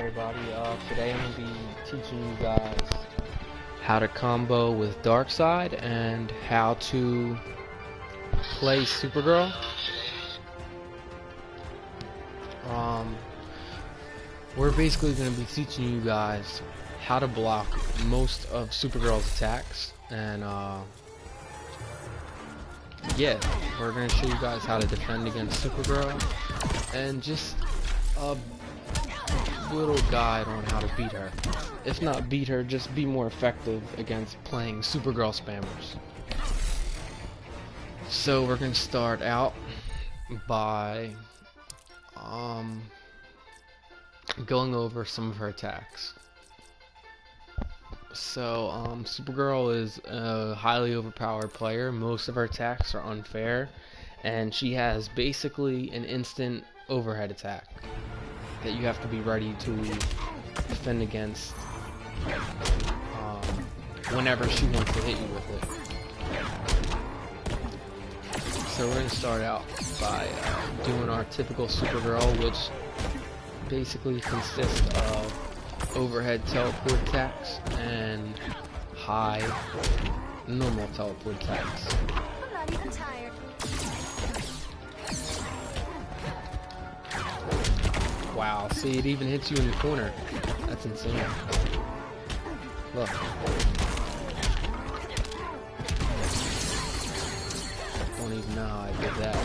everybody. Today I'm going to be teaching you guys how to combo with Darkseid and how to play Supergirl. We're basically going to be teaching you guys how to block most of Supergirl's attacks, and yeah, we're going to show you guys how to defend against Supergirl and just a little guide on how to beat her. If not beat her, just be more effective against playing Supergirl spammers. So we're going to start out by going over some of her attacks. So Supergirl is a highly overpowered player. Most of her attacks are unfair, and she has basically an instant overhead attack that you have to be ready to defend against whenever she wants to hit you with it. So we're going to start out by doing our typical Supergirl, which basically consists of overhead teleport attacks and high normal teleport attacks. I'm not even tired. Wow, see, it even hits you in the corner. That's insane. Look. Don't even know how I did that.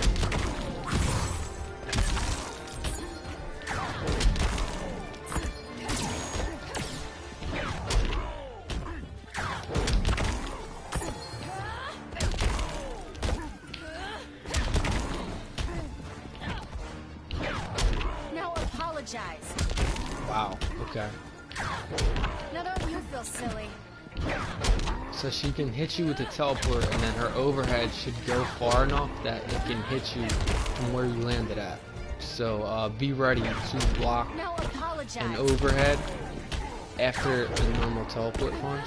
Wow, okay. Now don't you feel silly? So she can hit you with the teleport, and then her overhead should go far enough that it can hit you from where you landed at. So be ready to block an overhead after a normal teleport punch.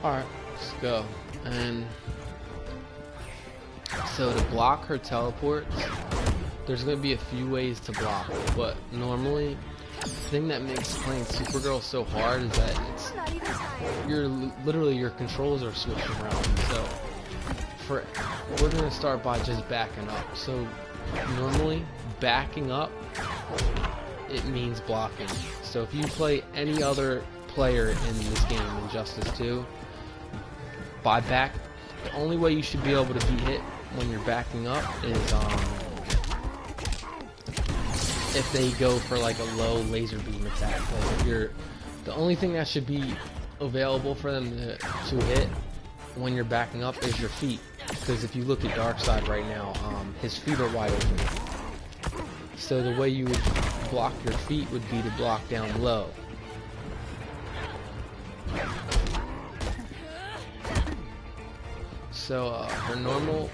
Alright, let's go. And so to block her teleports, there's going to be a few ways to block, but normally the thing that makes playing Supergirl so hard is that literally your controls are switched around. So we're going to start by just backing up. So normally backing up, it means blocking. So if you play any other player in this game, Injustice 2, the only way you should be able to be hit when you're backing up is if they go for like a low laser beam attack. Like if the only thing that should be available for them to hit when you're backing up is your feet, because if you look at Darkseid right now, his feet are wide open. So the way you would block your feet would be to block down low. So for normal,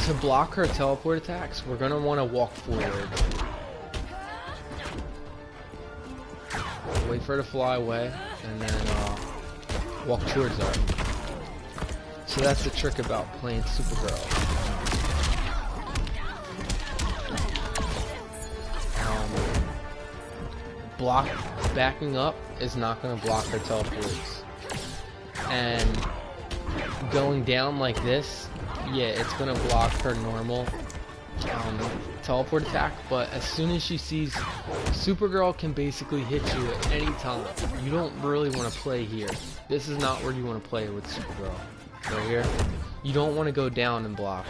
to block her teleport attacks, we're gonna want to walk forward. Wait for her to fly away, and then walk towards her. So that's the trick about playing Supergirl. Backing up is not going to block her teleports, and going down like this, yeah, it's going to block her normal teleport attack. But as soon as she sees Supergirl can basically hit you at any time, you don't really want to play here. This is not where you want to play with Supergirl. Right here, you don't want to go down and block.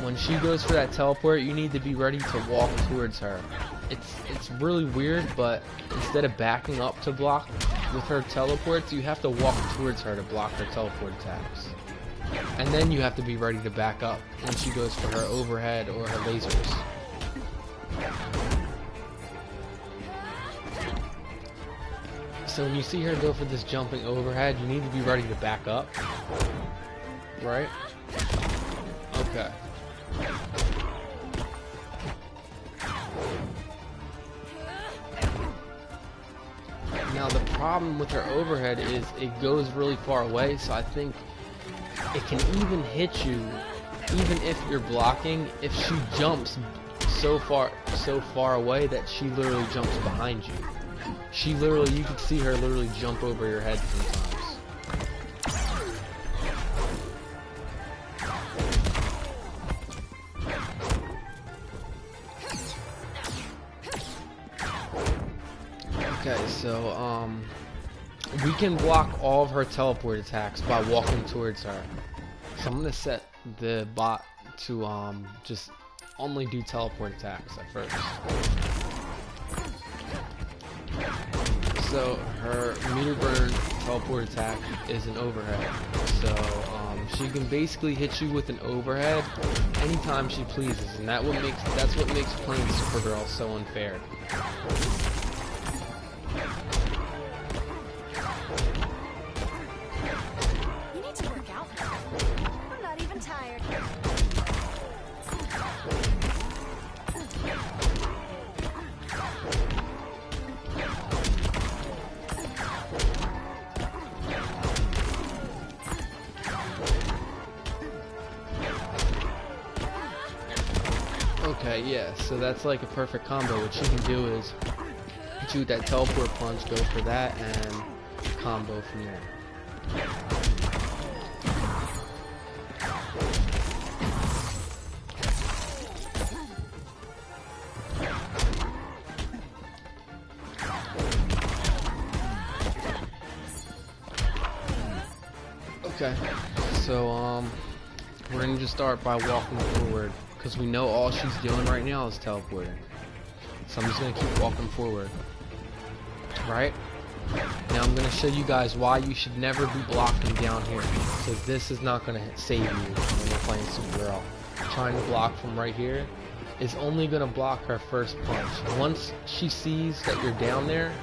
When she goes for that teleport, you need to be ready to walk towards her. It's really weird, but instead of backing up to block with her teleports, you have to walk towards her to block her teleport attacks. And then you have to be ready to back up when she goes for her overhead or her lasers. So when you see her go for this jumping overhead, you need to be ready to back up. Right? Okay. Now Now the problem with her overhead is it goes really far away, so I think it can even hit you, even if you're blocking, if she jumps so far away that she literally jumps behind you. You can see her literally jump over your head sometimes. Okay, so we can block all of her teleport attacks by walking towards her. So I'm gonna set the bot to just only do teleport attacks at first. So her meter burn teleport attack is an overhead. So she can basically hit you with an overhead anytime she pleases, and that's what makes playing Supergirl so unfair. You need to work out. I'm not even tired. Okay, yeah, so that's like a perfect combo. What you can do is hit you with that teleport punch, go for that, and combo from there. Okay, so we're gonna just start by walking forward, because we know all she's doing right now is teleporting. So I'm just gonna keep walking forward. Right? Now I'm gonna show you guys why you should never be blocking down here, because this is not gonna save you when you're playing Supergirl. Trying to block from right here is only gonna block her first punch. Once she sees that you're down there,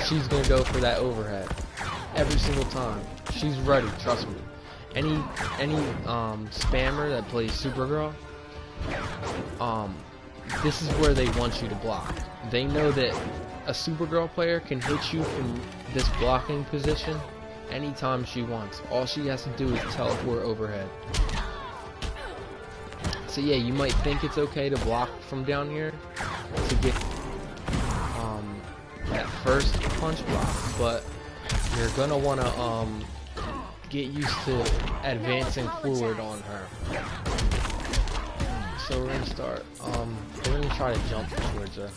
she's gonna go for that overhead every single time. She's ready, trust me. Any spammer that plays Supergirl, this is where they want you to block. They know that a Supergirl player can hit you from this blocking position anytime she wants. All she has to do is teleport overhead. So yeah, you might think it's okay to block from down here to get that first punch block, but you're gonna wanna get used to advancing forward on her. So we're gonna start, we're gonna try to jump towards her.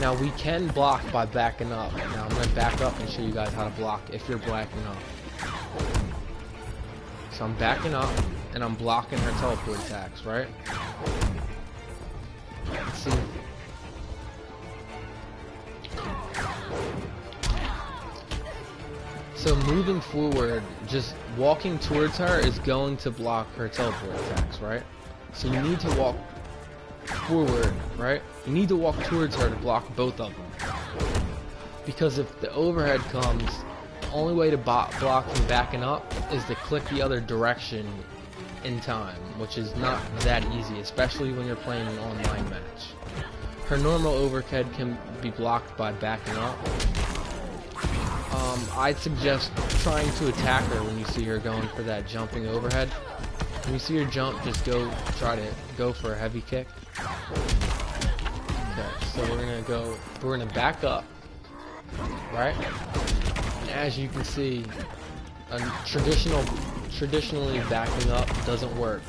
Now we can block by backing up. Now I'm gonna back up and show you guys how to block if you're backing up. So I'm backing up and I'm blocking her teleport attacks, right? Let's see. So moving forward, just walking towards her is going to block her teleport attacks, right? So you need to walk forward, right? You need to walk towards her to block both of them. Because if the overhead comes, the only way to block from backing up is to click the other direction in time, which is not that easy, especially when you're playing an online match. Her normal overhead can be blocked by backing up. I'd suggest trying to attack her when you see her going for that jumping overhead. When you see her jump, just try to go for a heavy kick. Okay, so we're gonna back up, right? And as you can see, traditionally backing up doesn't work.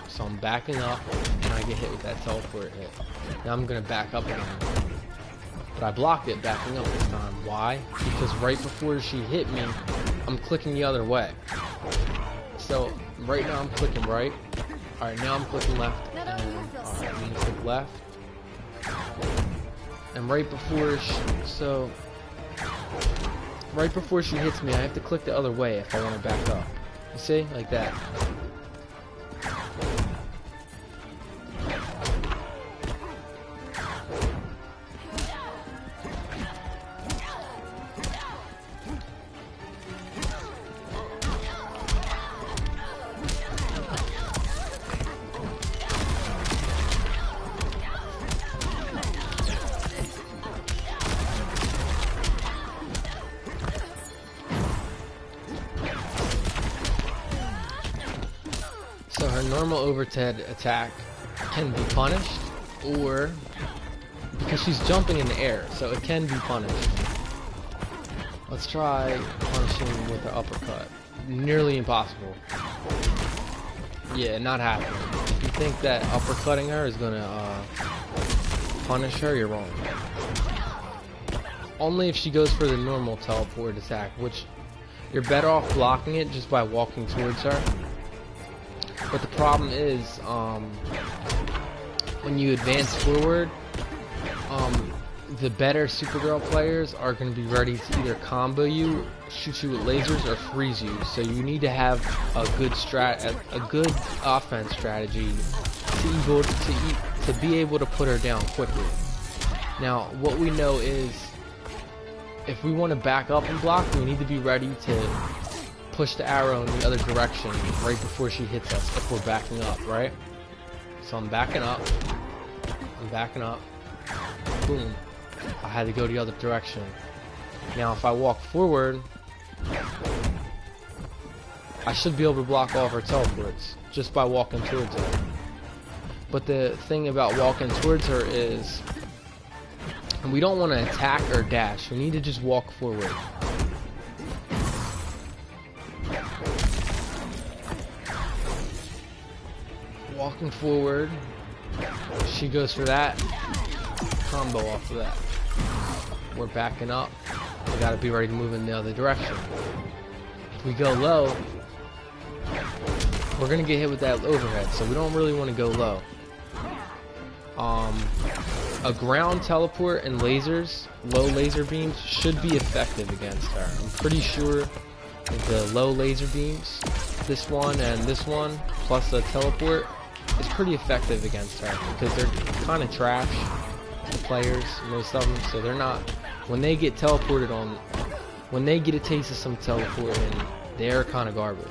So I'm backing up and I get hit with that teleport hit. Now I'm gonna back up again. But I blocked it backing up this time. Why? Because right before she hit me, I'm clicking the other way. So right now I'm clicking right. Alright, now I'm clicking left. And alright, I'm gonna click left. And right before she hits me, I have to click the other way if I want to back up. You see? Like that. normal overhead attack can be punished, or because she's jumping in the air, so it can be punished. Let's try punishing with the uppercut. Nearly impossible. Yeah, not happening. If you think that uppercutting her is gonna punish her, you're wrong. Only if she goes for the normal teleport attack, which you're better off blocking it just by walking towards her. But the problem is, when you advance forward, the better Supergirl players are going to be ready to either combo you, shoot you with lasers, or freeze you. So you need to have a good offense strategy to be able to put her down quickly. Now, what we know is, if we want to back up and block, we need to be ready to push the arrow in the other direction right before she hits us if we're backing up, right? So I'm backing up. Boom. I had to go the other direction. Now if I walk forward, I should be able to block all of her teleports just by walking towards her. But the thing about walking towards her is, we don't want to attack or dash. We need to just walk forward. Walking forward, she goes for that combo off of that. We're backing up. We gotta be ready to move in the other direction. If we go low, we're gonna get hit with that overhead, so we don't really want to go low. A ground teleport and lasers, low laser beams, should be effective against her. I'm pretty sure the low laser beams, this one and this one, plus a teleport, is pretty effective against her, because they're kind of trash players, most of them, so they're not, when they get teleported on, when they get a taste of some teleporting, they're kind of garbage.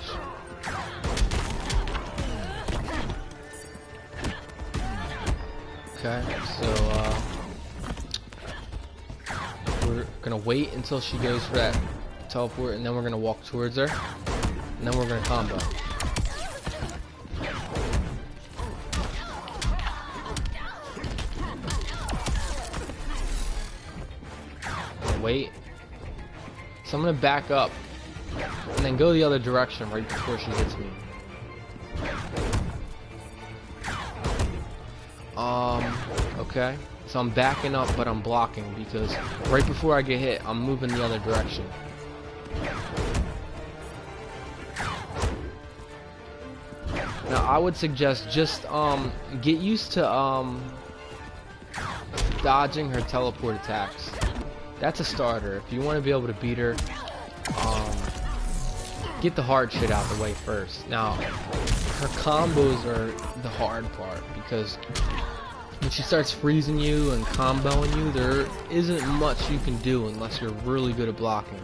Okay, so we're gonna wait until she goes for that teleport, and then we're gonna walk towards her, and then we're gonna combo. Wait. So I'm gonna back up and then go the other direction right before she hits me. Okay. So I'm backing up, but I'm blocking because right before I get hit, I'm moving the other direction. Now I would suggest just get used to dodging her teleport attacks. That's a starter. If you want to be able to beat her, get the hard shit out of the way first. Now, her combos are the hard part, because when she starts freezing you and comboing you, there isn't much you can do unless you're really good at blocking.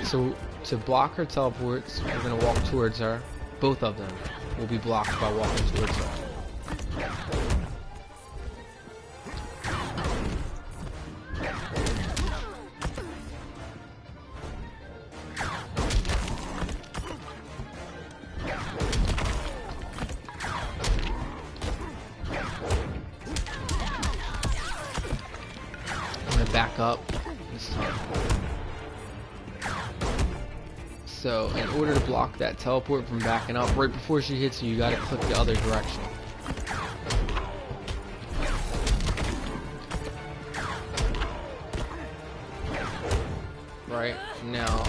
So, to block her teleports, we're going to walk towards her. Both of them will be blocked by walking towards her. Back up this time. So in order to block that teleport from backing up, right before she hits you, you gotta click the other direction. Right now,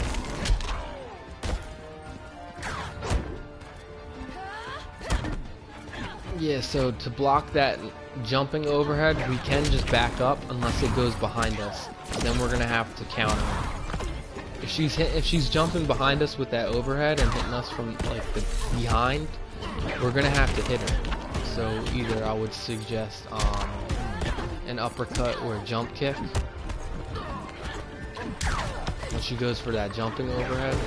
yeah, so to block that jumping overhead, we can just back up unless it goes behind us. Then we're gonna have to counter. If she's jumping behind us with that overhead and hitting us from like the behind, we're gonna have to hit her. So either I would suggest an uppercut or a jump kick when she goes for that jumping overhead.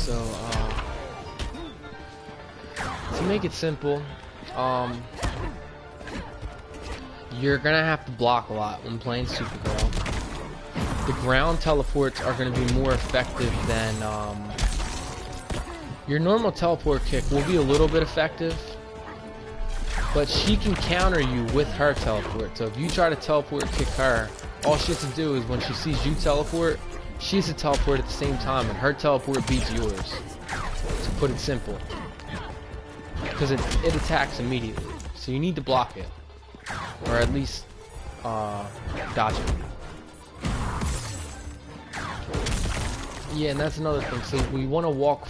So, to make it simple, you're gonna have to block a lot when playing Supergirl. The ground teleports are gonna be more effective than, your normal teleport kick will be a little bit effective, but she can counter you with her teleport. So if you try to teleport kick her, all she has to do is when she sees you teleport, she has to teleport at the same time, and her teleport beats yours. To put it simple. Because it attacks immediately. So you need to block it. Or at least dodge it. Yeah, and that's another thing. So we want to walk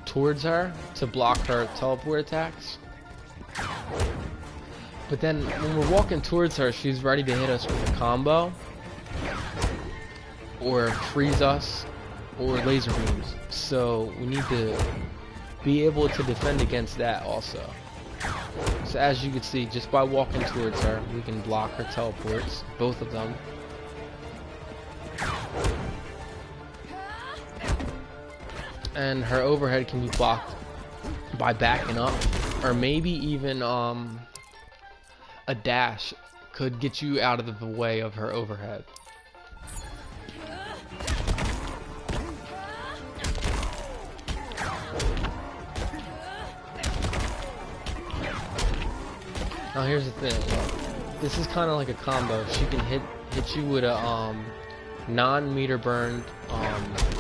towards her to block her teleport attacks. But then when we're walking towards her, she's ready to hit us with a combo, or freeze us, or laser beams. So we need to be able to defend against that also. So as you can see, just by walking towards her, we can block her teleports, both of them. And her overhead can be blocked by backing up, or maybe even a dash could get you out of the way of her overhead. Now here's the thing, look, this is kind of like a combo. She can hit you with a non-meter burned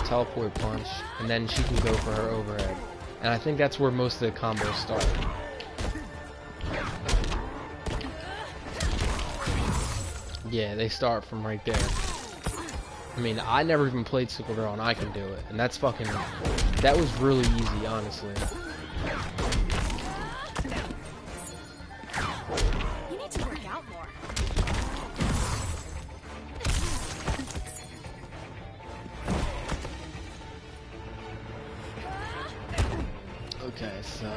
teleport punch, and then she can go for her overhead. And I think that's where most of the combos start. Yeah, they start from right there. I mean, I never even played Supergirl, and I can do it. And that was really easy, honestly. You need to work out more. Okay, so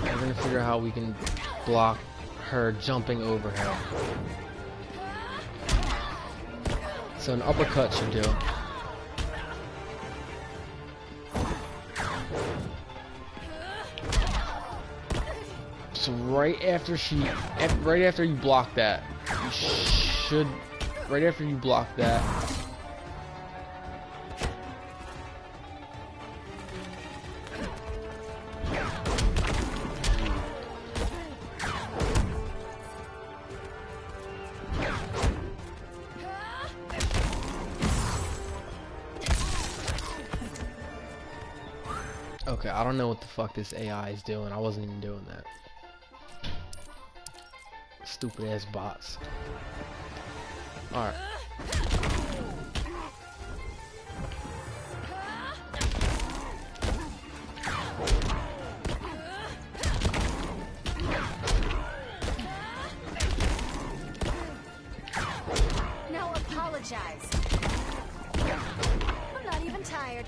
we're gonna figure out how we can block her jumping overhead. So an uppercut should do. So right after you block that, right after you block that, okay, I don't know what the fuck this AI is doing. I wasn't even doing that. Stupid ass bots. Alright. Now apologize. I'm not even tired.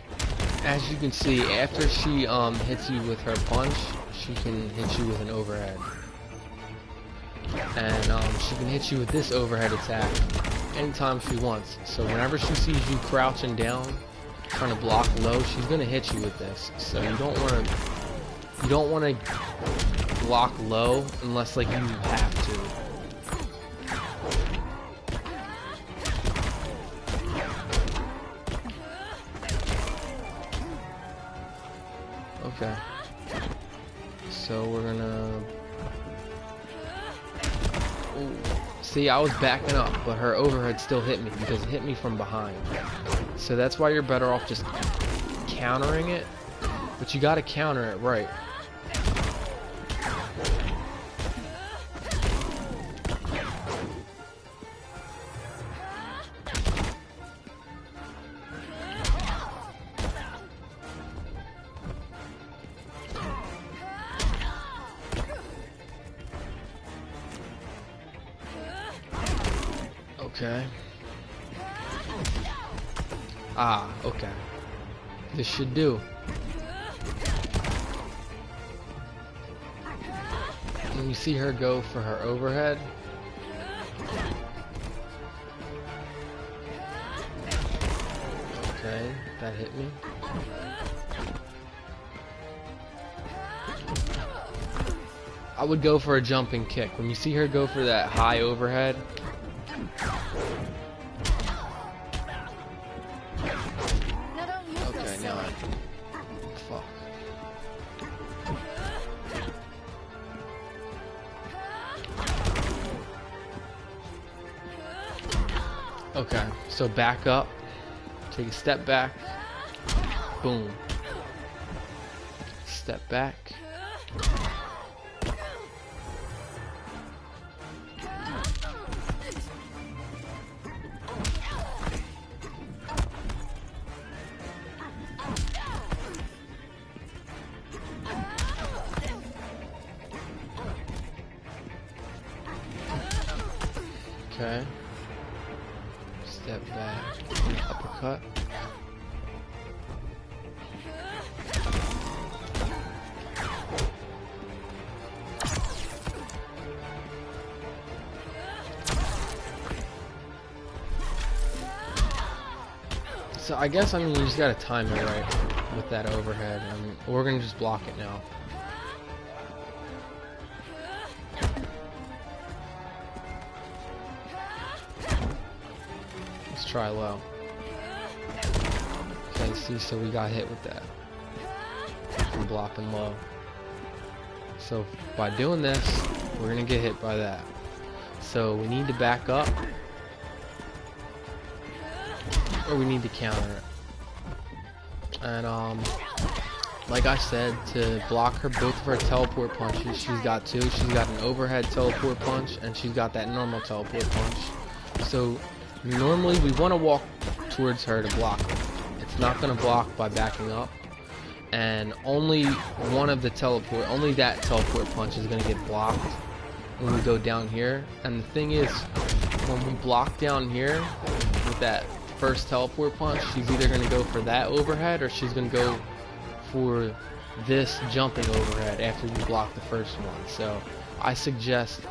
As you can see, after she hits you with her punch, she can hit you with an overhead. And she can hit you with this overhead attack anytime she wants. So whenever she sees you crouching down, trying to block low, she's gonna hit you with this. So you don't wanna block low unless like you have to. Okay. So we're gonna. Ooh. See, I was backing up, but her overhead still hit me because it hit me from behind. So that's why you're better off just countering it, but you gotta counter it right. Okay. Ah, okay. This should do. When you see her go for her overhead, okay. Okay, that hit me. I would go for a jumping kick. When you see her go for that high overhead, Now don't you feel okay, now silly. fuck. Okay, so back up, take a step back, boom. Step back. Okay. Step back. Uppercut. So I guess, I mean, you just gotta time it right with that overhead. I mean, we're gonna just block it now. Let's try low. Okay, see, so we got hit with that. From blocking low. So by doing this, we're gonna get hit by that. So we need to back up, or we need to counter it. And like I said, to block her both of her teleport punches, she's got two. She's got an overhead teleport punch, and she's got that normal teleport punch. So normally we want to walk towards her to block her. It's not going to block by backing up, and only one of the teleport, only that teleport punch is going to get blocked when we go down here. And the thing is, when we block down here with that first teleport punch, she's either going to go for that overhead, or she's going to go for this jumping overhead after you block the first one. So I suggest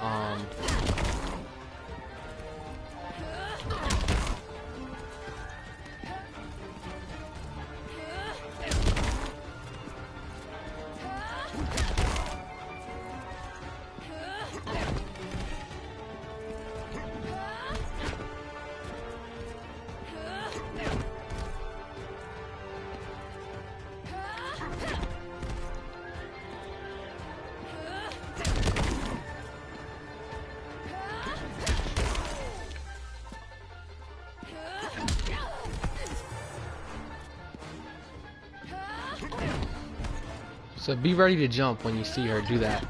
so be ready to jump when you see her do that.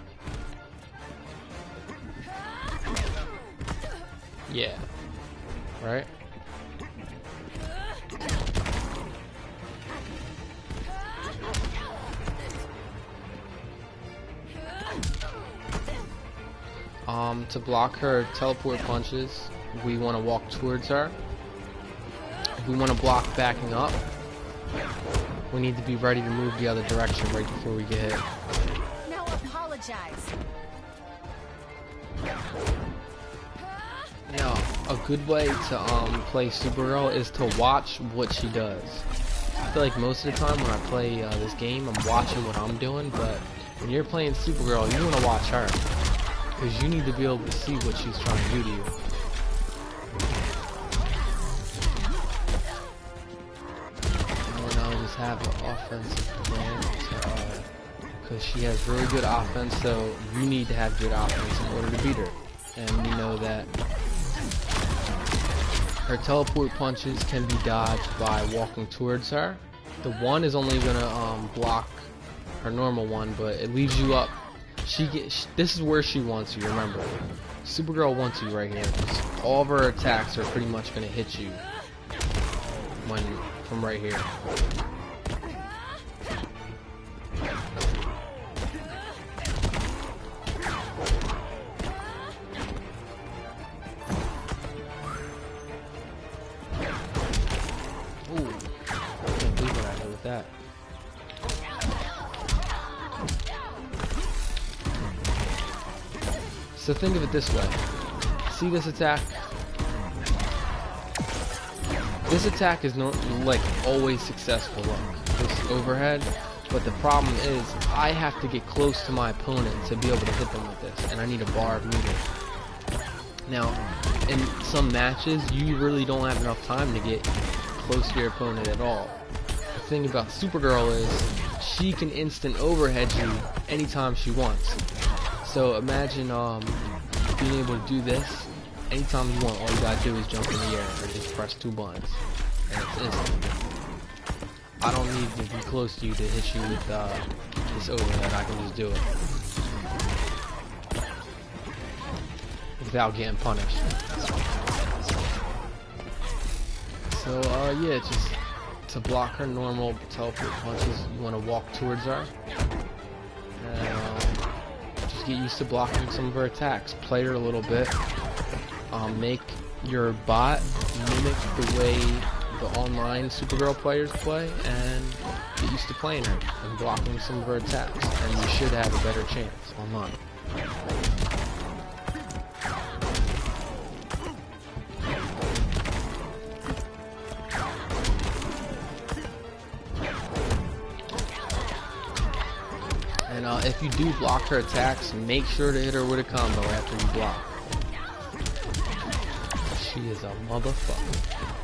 Yeah. Right? To block her teleport punches, we want to walk towards her. If we want to block backing up, we need to be ready to move the other direction right before we get hit. Now apologize. Now, a good way to play Supergirl is to watch what she does. I feel like most of the time when I play this game, I'm watching what I'm doing, but when you're playing Supergirl, you want to watch her, because you need to be able to see what she's trying to do to you. Have an offensive plan, because she has really good offense, so you need to have good offense in order to beat her. And we know that her teleport punches can be dodged by walking towards her. The one is only gonna block her normal one, but it leaves you up. This is where she wants you. Remember, Supergirl wants you right here, because all of her attacks are pretty much gonna hit you from right here. That. So think of it this way. See this attack? This attack is like always successful, look, this overhead, but the problem is I have to get close to my opponent to be able to hit them with this, and I need a bar of meter. Now, in some matches, you really don't have enough time to get close to your opponent at all. The thing about Supergirl is she can instant overhead you anytime she wants. So imagine being able to do this anytime you want. All you gotta do is jump in the air or just press 2 buttons, and it's instant. I don't need to be close to you to hit you with this overhead. I can just do it without getting punished. So yeah, just to block her normal teleport punches, you want to walk towards her and just get used to blocking some of her attacks. Play her a little bit. Make your bot mimic the way the online Supergirl players play, and get used to playing her and blocking some of her attacks, and you should have a better chance online. And if you do block her attacks, make sure to hit her with a combo after you block. She is a motherfucker.